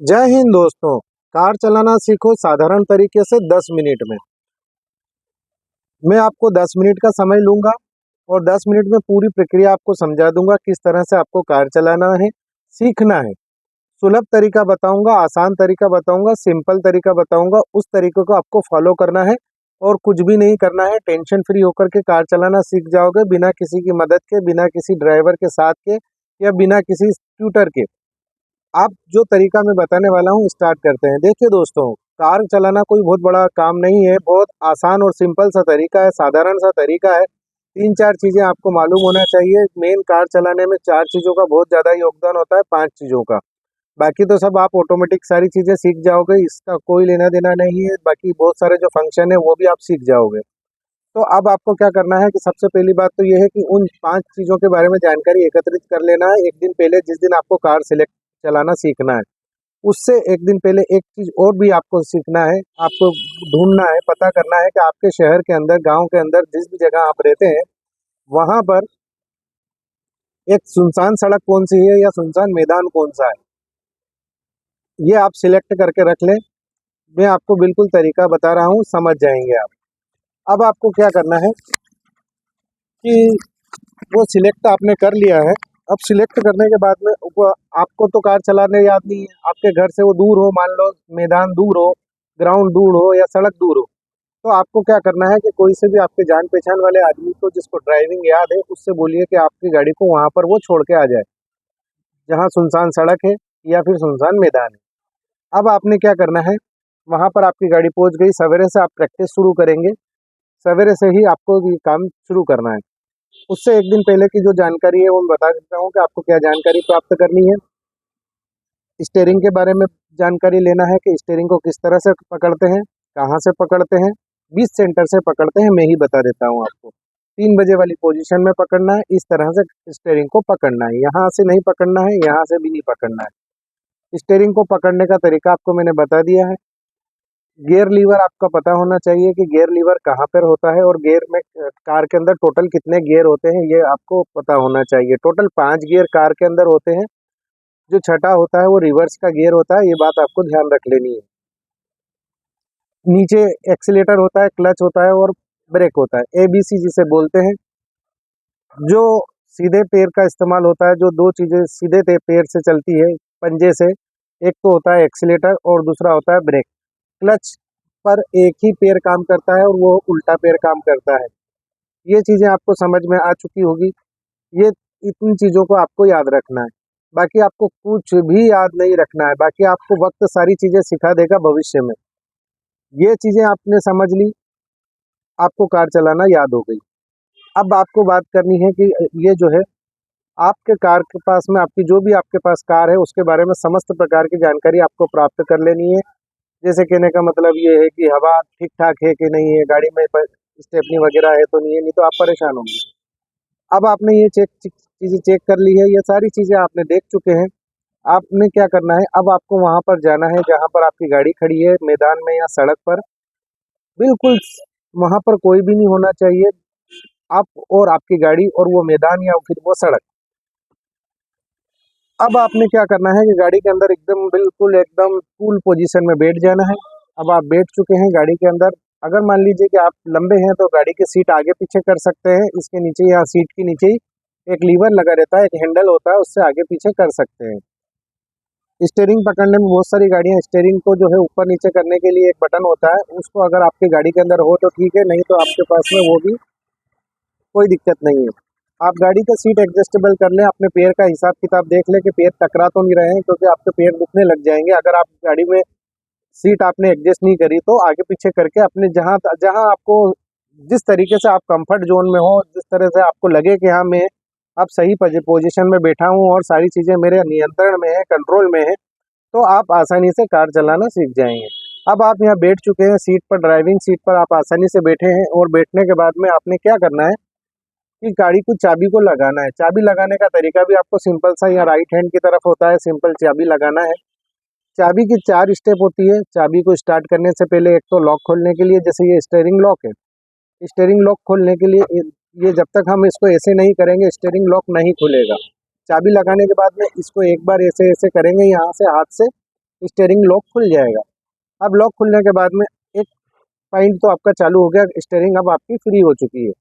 जय हिंद दोस्तों। कार चलाना सीखो साधारण तरीके से 10 मिनट में। मैं आपको 10 मिनट का समय लूंगा और 10 मिनट में पूरी प्रक्रिया आपको समझा दूंगा किस तरह से आपको कार चलाना है, सीखना है। सुलभ तरीका बताऊंगा, आसान तरीका बताऊंगा, सिंपल तरीका बताऊंगा। उस तरीके को आपको फॉलो करना है और कुछ भी नहीं करना है। टेंशन फ्री होकर के कार चलाना सीख जाओगे, बिना किसी की मदद के, बिना किसी ड्राइवर के साथ के या बिना किसी ट्यूटर के। आप जो तरीका मैं बताने वाला हूँ स्टार्ट करते हैं। देखिए दोस्तों, कार चलाना कोई बहुत बड़ा काम नहीं है, बहुत आसान और सिंपल सा तरीका है, साधारण सा तरीका है। 3-4 चीज़ें आपको मालूम होना चाहिए। मेन कार चलाने में 4 चीज़ों का बहुत ज़्यादा योगदान होता है, 5 चीज़ों का। बाकी तो सब आप ऑटोमेटिक सारी चीज़ें सीख जाओगे, इसका कोई लेना देना नहीं है। बाकी बहुत सारे जो फंक्शन है वो भी आप सीख जाओगे। तो अब आपको क्या करना है कि सबसे पहली बात तो ये है कि उन 5 चीज़ों के बारे में जानकारी एकत्रित कर लेना है। एक दिन पहले, जिस दिन आपको कार सिलेक्ट चलाना सीखना है, उससे एक दिन पहले एक चीज़ और भी आपको सीखना है। आपको ढूंढना है, पता करना है कि आपके शहर के अंदर, गांव के अंदर, जिस भी जगह आप रहते हैं वहां पर एक सुनसान सड़क कौन सी है या सुनसान मैदान कौन सा है। ये आप सिलेक्ट करके रख लें। मैं आपको बिल्कुल तरीका बता रहा हूँ, समझ जाएंगे आप। अब आपको क्या करना है कि वो सिलेक्ट आपने कर लिया है। अब सिलेक्ट करने के बाद में आपको तो कार चलाने याद नहीं है, आपके घर से वो दूर हो, मान लो मैदान दूर हो, ग्राउंड दूर हो या सड़क दूर हो, तो आपको क्या करना है कि कोई से भी आपके जान पहचान वाले आदमी को, जिसको ड्राइविंग याद है, उससे बोलिए कि आपकी गाड़ी को वहां पर वो छोड़ के आ जाए, जहाँ सुनसान सड़क है या फिर सुनसान मैदान है। अब आपने क्या करना है, वहां पर आपकी गाड़ी पहुंच गई। सवेरे से आप प्रैक्टिस शुरू करेंगे, सवेरे से ही आपको ये काम शुरू करना है। उससे एक दिन पहले की जो जानकारी है वो मैं बता देता हूँ कि आपको क्या जानकारी प्राप्त करनी है। स्टीयरिंग के बारे में जानकारी लेना है कि स्टीयरिंग को किस तरह से पकड़ते हैं, कहाँ से पकड़ते हैं। 20 सेंटर से पकड़ते हैं, मैं ही बता देता हूँ आपको। 3 बजे वाली पोजीशन में पकड़ना है, इस तरह से स्टीयरिंग को पकड़ना है। यहाँ से नहीं पकड़ना है, यहाँ से भी नहीं पकड़ना है। स्टीयरिंग को पकड़ने का तरीका आपको मैंने बता दिया है। गियर लीवर आपका पता होना चाहिए कि गियर लीवर कहाँ पर होता है, और गियर में कार के अंदर टोटल कितने गियर होते हैं ये आपको पता होना चाहिए। टोटल 5 गियर कार के अंदर होते हैं। जो छठा होता है वो रिवर्स का गियर होता है, ये बात आपको ध्यान रख लेनी है। नीचे एक्सीलेटर होता है, क्लच होता है और ब्रेक होता है, ABC जिसे बोलते हैं। जो सीधे पैर का इस्तेमाल होता है, जो 2 चीज़ें सीधे पैर से चलती है पंजे से, एक तो होता है एक्सीलेटर और दूसरा होता है ब्रेक। क्लच पर एक ही पैर काम करता है और वो उल्टा पैर काम करता है। ये चीज़ें आपको समझ में आ चुकी होगी। ये इतनी चीज़ों को आपको याद रखना है। बाकी आपको कुछ भी याद नहीं रखना है, बाकी आपको वक्त सारी चीज़ें सिखा देगा भविष्य में। ये चीज़ें आपने समझ ली, आपको कार चलाना याद हो गई। अब आपको बात करनी है कि ये जो है, आपके कार के पास में, आपकी जो भी आपके पास कार है उसके बारे में समस्त प्रकार की जानकारी आपको प्राप्त कर लेनी है। जैसे कहने का मतलब ये है कि हवा ठीक ठाक है कि नहीं है, गाड़ी में स्टेपनी वगैरह है तो नहीं है, नहीं तो आप परेशान होंगे। अब आपने ये चीज़ें चेक कर ली है, ये सारी चीज़ें आपने देख चुके हैं। आपने क्या करना है, अब आपको वहाँ पर जाना है जहाँ पर आपकी गाड़ी खड़ी है, मैदान में या सड़क पर। बिल्कुल वहाँ पर कोई भी नहीं होना चाहिए, आप और आपकी गाड़ी और वो मैदान या फिर वो सड़क। अब आपने क्या करना है कि गाड़ी के अंदर एकदम बिल्कुल एकदम कूल पोजीशन में बैठ जाना है। अब आप बैठ चुके हैं गाड़ी के अंदर। अगर मान लीजिए कि आप लंबे हैं तो गाड़ी की सीट आगे पीछे कर सकते हैं। इसके नीचे, यहाँ सीट के नीचे ही एक लीवर लगा रहता है, एक हैंडल होता है, उससे आगे पीछे कर सकते हैं। स्टीयरिंग पकड़ने में बहुत सारी गाड़ियां स्टीयरिंग को जो है ऊपर नीचे करने के लिए एक बटन होता है, उसको अगर आपकी गाड़ी के अंदर हो तो ठीक है, नहीं तो आपके पास में वो भी कोई दिक्कत नहीं है। आप गाड़ी का सीट एडजस्टेबल कर लें, अपने पैर का हिसाब किताब देख लें कि पैर टकरा तो नहीं रहे हैं, क्योंकि आपके पैर दुखने लग जाएंगे अगर आप गाड़ी में सीट आपने एडजस्ट नहीं करी। तो आगे पीछे करके अपने जहाँ जहाँ आपको, जिस तरीके से आप कंफर्ट जोन में हो, जिस तरह से आपको लगे कि हाँ मैं अब सही पोजीशन में बैठा हूँ और सारी चीज़ें मेरे नियंत्रण में है, कंट्रोल में है, तो आप आसानी से कार चलाना सीख जाएंगे। अब आप यहाँ बैठ चुके हैं सीट पर, ड्राइविंग सीट पर आप आसानी से बैठे हैं, और बैठने के बाद में आपने क्या करना है कि गाड़ी को, चाबी को लगाना है। चाबी लगाने का तरीका भी आपको सिंपल सा, या राइट हैंड की तरफ होता है, सिंपल चाबी लगाना है। चाबी की 4 स्टेप होती है। चाबी को स्टार्ट करने से पहले एक तो लॉक खोलने के लिए, जैसे ये स्टीयरिंग लॉक है, स्टीयरिंग लॉक खोलने के लिए ये जब तक हम इसको ऐसे नहीं करेंगे स्टीयरिंग लॉक नहीं खुलेगा। चाबी लगाने के बाद में इसको एक बार ऐसे ऐसे करेंगे यहाँ से हाथ से, स्टीयरिंग लॉक खुल जाएगा। अब लॉक खुलने के बाद में एक पॉइंट तो आपका चालू हो गया, स्टीयरिंग अब आपकी फ्री हो चुकी है।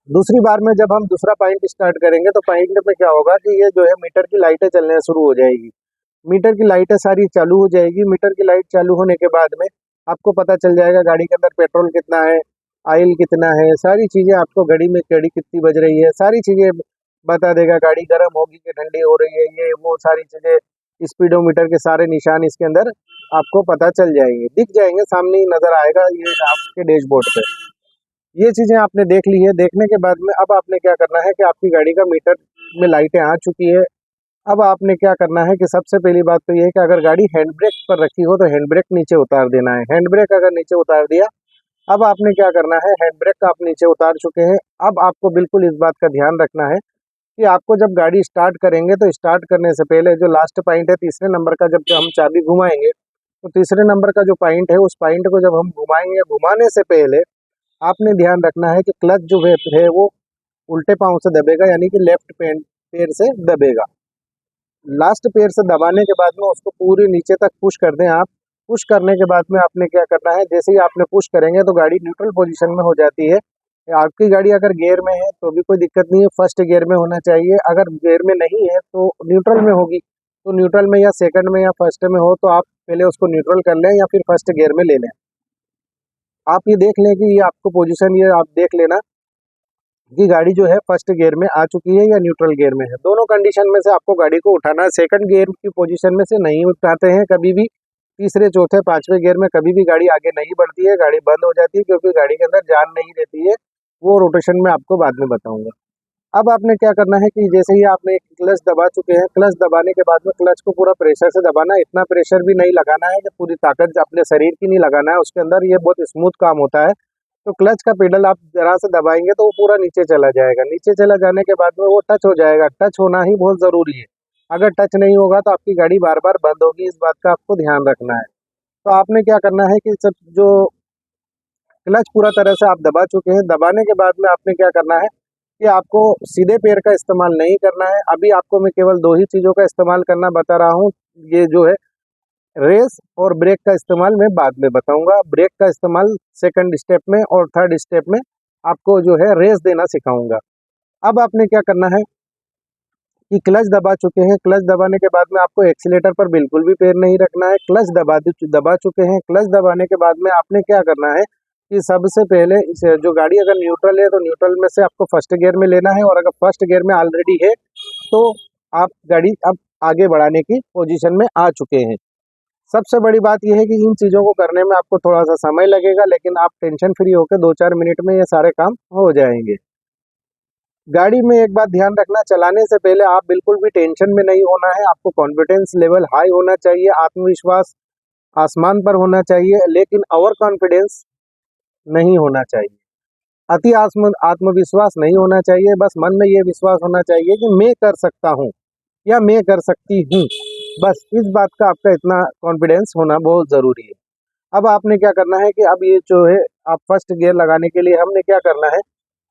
दूसरी बार में जब हम दूसरा पॉइंट स्टार्ट करेंगे तो पॉइंट में क्या होगा कि ये जो है मीटर की लाइटें चलने शुरू हो जाएगी। मीटर की लाइटें सारी चालू हो जाएगी। मीटर की लाइट चालू होने के बाद में आपको पता चल जाएगा गाड़ी के अंदर पेट्रोल कितना है, ऑयल कितना है, सारी चीज़ें आपको घड़ी में घड़ी कितनी बज रही है, सारी चीज़ें बता देगा। गाड़ी गर्म होगी कि ठंडी हो रही है, ये वो सारी चीज़ें, स्पीडोमीटर के सारे निशान इसके अंदर आपको पता चल जाएंगे, दिख जाएंगे, सामने ही नज़र आएगा ये आपके डैशबोर्ड पे। ये चीज़ें आपने देख ली है। देखने के बाद में अब आपने क्या करना है कि आपकी गाड़ी का मीटर में लाइटें आ चुकी है। अब आपने क्या करना है कि सबसे पहली बात तो ये है कि अगर गाड़ी हैंड ब्रेक पर रखी हो तो हैंड ब्रेक नीचे उतार देना है। हैंड ब्रेक अगर नीचे उतार दिया, अब आपने क्या करना है, हैंड ब्रेक आप नीचे उतार चुके हैं। अब आपको बिल्कुल इस बात का ध्यान रखना है कि आपको जब गाड़ी स्टार्ट करेंगे तो स्टार्ट करने से पहले जो लास्ट पॉइंट है तीसरे नंबर का, जब हम चाबी घुमाएंगे तो तीसरे नंबर का जो पॉइंट है उस पॉइंट को जब हम घुमाएंगे, घुमाने से पहले आपने ध्यान रखना है कि क्लच जो है वो उल्टे पाँव से दबेगा, यानी कि लेफ्ट पैर से दबेगा। लास्ट पैर से दबाने के बाद में उसको पूरे नीचे तक पुश कर दें आप। पुश करने के बाद में आपने क्या करना है, जैसे ही आपने पुश करेंगे तो गाड़ी न्यूट्रल पोजीशन में हो जाती है। आपकी गाड़ी अगर गियर में है तो भी कोई दिक्कत नहीं है, फर्स्ट गियर में होना चाहिए। अगर गियर में नहीं है तो न्यूट्रल में होगी, तो न्यूट्रल में या सेकंड में या फर्स्ट में हो तो आप पहले उसको न्यूट्रल कर लें या फिर फर्स्ट गियर में ले लें। आप ये देख लें कि ये आपको पोजीशन, ये आप देख लेना कि गाड़ी जो है फर्स्ट गियर में आ चुकी है या न्यूट्रल गियर में है। दोनों कंडीशन में से आपको गाड़ी को उठाना है। सेकंड गियर की पोजीशन में से नहीं उठाते हैं कभी भी। तीसरे चौथे पांचवें गियर में कभी भी गाड़ी आगे नहीं बढ़ती है, गाड़ी बंद हो जाती है, क्योंकि गाड़ी के अंदर जान नहीं रहती है। वो रोटेशन में आपको बाद में बताऊंगा। अब आपने क्या करना है कि जैसे ही आपने क्लच दबा चुके हैं, क्लच दबाने के बाद में क्लच को पूरा प्रेशर से दबाना है। इतना प्रेशर भी नहीं लगाना है कि पूरी ताकत अपने शरीर की नहीं लगाना है उसके अंदर, ये बहुत स्मूथ काम होता है। तो क्लच का पेडल आप जरा से दबाएंगे तो वो पूरा नीचे चला जाएगा। नीचे चला जाने के बाद में वो टच हो जाएगा। टच होना ही बहुत ज़रूरी है। अगर टच नहीं होगा तो आपकी गाड़ी बार बार बंद होगी, इस बात का आपको ध्यान रखना है। तो आपने क्या करना है कि सब जो क्लच पूरा तरह से आप दबा चुके हैं, दबाने के बाद में आपने क्या करना है कि आपको सीधे पैर का इस्तेमाल नहीं करना है। अभी आपको मैं केवल दो ही चीज़ों का इस्तेमाल करना बता रहा हूँ। ये जो है रेस और ब्रेक का इस्तेमाल मैं बाद में बताऊंगा। ब्रेक का इस्तेमाल सेकंड स्टेप में और थर्ड स्टेप में आपको जो है रेस देना सिखाऊंगा। अब आपने क्या करना है कि क्लच दबा चुके हैं, क्लच दबाने के बाद में आपको एक्सीलेटर पर बिल्कुल भी पैर नहीं रखना है। क्लच दबा चुके हैं, क्लच दबाने के बाद में आपने क्या करना है कि सबसे पहले जो गाड़ी अगर न्यूट्रल है तो न्यूट्रल में से आपको फर्स्ट गियर में लेना है, और अगर फर्स्ट गियर में ऑलरेडी है तो आप गाड़ी अब आगे बढ़ाने की पोजीशन में आ चुके हैं। सबसे बड़ी बात यह है कि इन चीज़ों को करने में आपको थोड़ा सा समय लगेगा, लेकिन आप टेंशन फ्री होकर 2-4 मिनट में ये सारे काम हो जाएंगे। गाड़ी में एक बात ध्यान रखना, चलाने से पहले आप बिल्कुल भी टेंशन में नहीं होना है। आपको कॉन्फिडेंस लेवल हाई होना चाहिए, आत्मविश्वास आसमान पर होना चाहिए, लेकिन ओवर कॉन्फिडेंस नहीं होना चाहिए। अति आत्मविश्वास नहीं होना चाहिए। बस मन में ये विश्वास होना चाहिए कि मैं कर सकता हूँ या मैं कर सकती हूँ। बस इस बात का आपका इतना कॉन्फिडेंस होना बहुत ज़रूरी है। अब आपने क्या करना है कि अब ये जो है आप फर्स्ट गियर लगाने के लिए हमने क्या करना है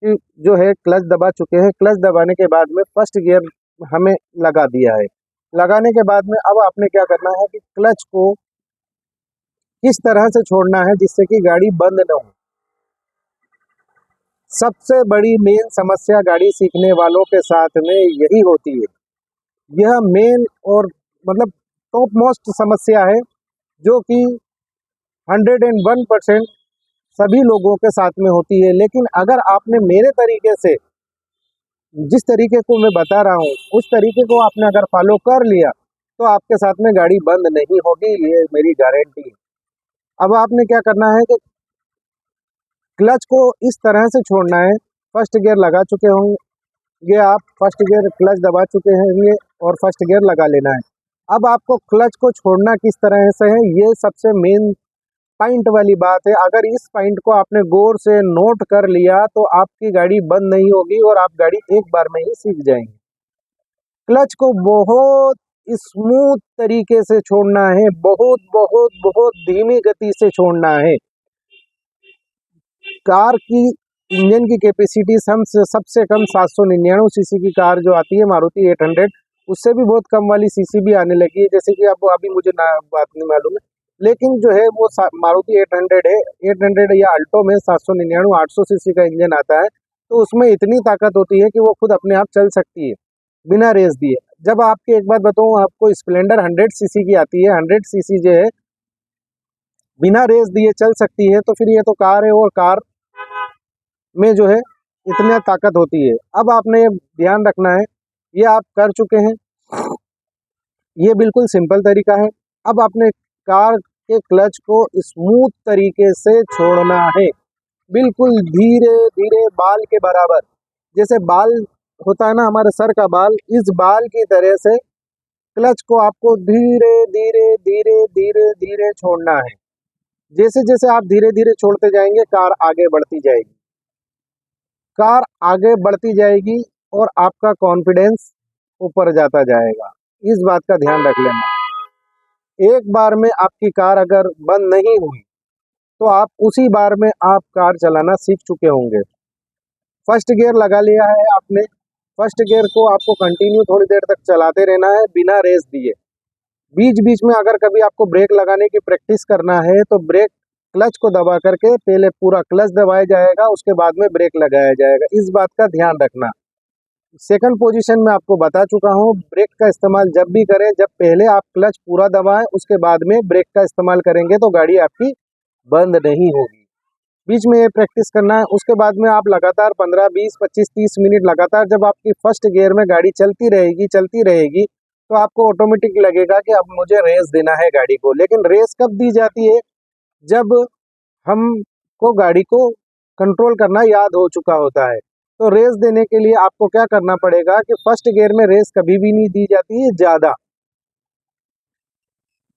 कि जो है क्लच दबा चुके हैं। क्लच दबाने के बाद में फर्स्ट गियर हमें लगा दिया है। लगाने के बाद में अब आपने क्या करना है कि क्लच को किस तरह से छोड़ना है जिससे कि गाड़ी बंद न हो। सबसे बड़ी मेन समस्या गाड़ी सीखने वालों के साथ में यही होती है। यह मेन और मतलब टॉप मोस्ट समस्या है जो कि 101% सभी लोगों के साथ में होती है। लेकिन अगर आपने मेरे तरीके से, जिस तरीके को मैं बता रहा हूँ उस तरीके को आपने अगर फॉलो कर लिया तो आपके साथ में गाड़ी बंद नहीं होगी, ये मेरी गारंटी है। अब आपने क्या करना है कि क्लच को इस तरह से छोड़ना है। फर्स्ट गियर लगा चुके होंगे आप, फर्स्ट गियर क्लच दबा चुके होंगे और फर्स्ट गियर लगा लेना है। अब आपको क्लच को छोड़ना किस तरह से है, ये सबसे मेन पॉइंट वाली बात है। अगर इस पॉइंट को आपने गौर से नोट कर लिया तो आपकी गाड़ी बंद नहीं होगी और आप गाड़ी एक बार में ही सीख जाएंगे। क्लच को बहुत स्मूथ तरीके से छोड़ना है, बहुत बहुत बहुत धीमी गति से छोड़ना है। कार की इंजन की कैपेसिटी सबसे कम 799 सीसी की कार जो आती है मारुति 800, उससे भी बहुत कम वाली सीसी भी आने लगी है, जैसे कि अब अभी मुझे ना बात नहीं मालूम है, लेकिन जो है वो मारुति 800 है, 800 या अल्टो में 799 800 सीसी का इंजन आता है। तो उसमें इतनी ताकत होती है कि वो खुद अपने आप चल सकती है बिना रेस दिए। जब आपकी एक बात बताऊं, आपको स्प्लेंडर 100 सीसी की आती है, 100 सीसी जो है बिना रेस दिए चल सकती है, तो फिर ये तो कार है, और कार में जो है इतनी ताकत होती है। अब आपने ध्यान रखना है, ये आप कर चुके हैं, ये बिल्कुल सिंपल तरीका है। अब आपने कार के क्लच को स्मूथ तरीके से छोड़ना है, बिल्कुल धीरे धीरे, बाल के बराबर। जैसे बाल होता है ना हमारे सर का बाल, इस बाल की तरह से क्लच को आपको धीरे धीरे धीरे धीरे धीरे छोड़ना है। जैसे जैसे आप धीरे धीरे छोड़ते जाएंगे, कार आगे बढ़ती जाएगी, कार आगे बढ़ती जाएगी, और आपका कॉन्फिडेंस ऊपर जाता जाएगा। इस बात का ध्यान रख लेना। एक बार में आपकी कार अगर बंद नहीं हुई, तो आप उसी बार में आप कार चलाना सीख चुके होंगे। फर्स्ट गियर लगा लिया है आपने, फर्स्ट गियर को आपको कंटिन्यू थोड़ी देर तक चलाते रहना है बिना रेस दिए। बीच बीच में अगर कभी आपको ब्रेक लगाने की प्रैक्टिस करना है, तो ब्रेक क्लच को दबा करके पहले पूरा क्लच दबाया जाएगा, उसके बाद में ब्रेक लगाया जाएगा। इस बात का ध्यान रखना। सेकंड पोजीशन में आपको बता चुका हूँ, ब्रेक का इस्तेमाल जब भी करें, जब पहले आप क्लच पूरा दबाएं, उसके बाद में ब्रेक का इस्तेमाल करेंगे तो गाड़ी आपकी बंद नहीं होगी। बीच में ये प्रैक्टिस करना है। उसके बाद में आप लगातार 15, 20, 25, 30 मिनट लगातार जब आपकी फर्स्ट गियर में गाड़ी चलती रहेगी, तो आपको ऑटोमेटिक लगेगा कि अब मुझे रेस देना है गाड़ी को। लेकिन रेस कब दी जाती है? जब हमको गाड़ी को कंट्रोल करना याद हो चुका होता है। तो रेस देने के लिए आपको क्या करना पड़ेगा कि फर्स्ट गियर में रेस कभी भी नहीं दी जाती है ज़्यादा।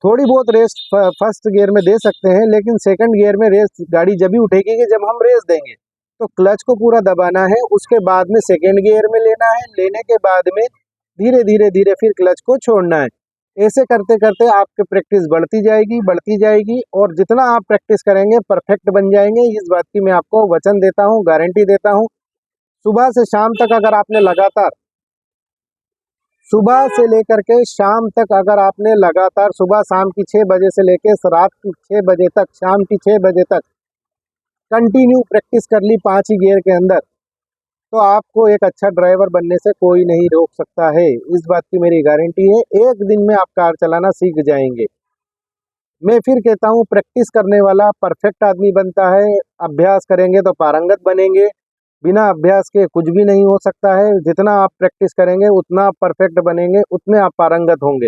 थोड़ी बहुत रेस फर्स्ट गियर में दे सकते हैं, लेकिन सेकंड गियर में रेस गाड़ी जब ही उठेगी कि जब हम रेस देंगे। तो क्लच को पूरा दबाना है, उसके बाद में सेकंड गियर में लेना है, लेने के बाद में धीरे धीरे धीरे फिर क्लच को छोड़ना है। ऐसे करते करते आपकी प्रैक्टिस बढ़ती जाएगी, और जितना आप प्रैक्टिस करेंगे परफेक्ट बन जाएंगे। इस बात की मैं आपको वचन देता हूँ, गारंटी देता हूँ। सुबह से शाम तक अगर आपने लगातार, सुबह से लेकर के शाम तक अगर आपने लगातार सुबह शाम की 6 बजे से लेकर रात की 6 बजे तक, शाम की 6 बजे तक कंटिन्यू प्रैक्टिस कर ली 5 ही गियर के अंदर, तो आपको एक अच्छा ड्राइवर बनने से कोई नहीं रोक सकता है। इस बात की मेरी गारंटी है। एक दिन में आप कार चलाना सीख जाएंगे। मैं फिर कहता हूँ, प्रैक्टिस करने वाला परफेक्ट आदमी बनता है। अभ्यास करेंगे तो पारंगत बनेंगे, बिना अभ्यास के कुछ भी नहीं हो सकता है। जितना आप प्रैक्टिस करेंगे उतना आप परफेक्ट बनेंगे, उतने आप पारंगत होंगे।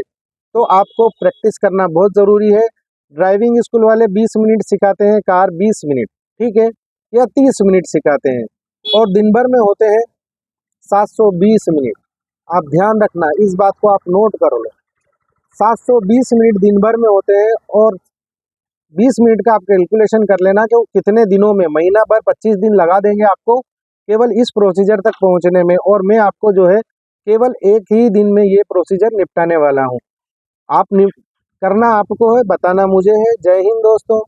तो आपको प्रैक्टिस करना बहुत ज़रूरी है। ड्राइविंग स्कूल वाले 20 मिनट सिखाते हैं, कार 20 मिनट, ठीक है, या 30 मिनट सिखाते हैं, और दिन भर में होते हैं 720 मिनट। आप ध्यान रखना, इस बात को आप नोट करो लो। 720 मिनट दिन भर में होते हैं, और 20 मिनट का आप कैलकुलेशन कर लेना कि वो कितने दिनों में, महीना भर 25 दिन लगा देंगे आपको केवल इस प्रोसीजर तक पहुंचने में। और मैं आपको जो है केवल एक ही दिन में ये प्रोसीजर निपटाने वाला हूं। करना आपको है, बताना मुझे है। जय हिंद दोस्तों।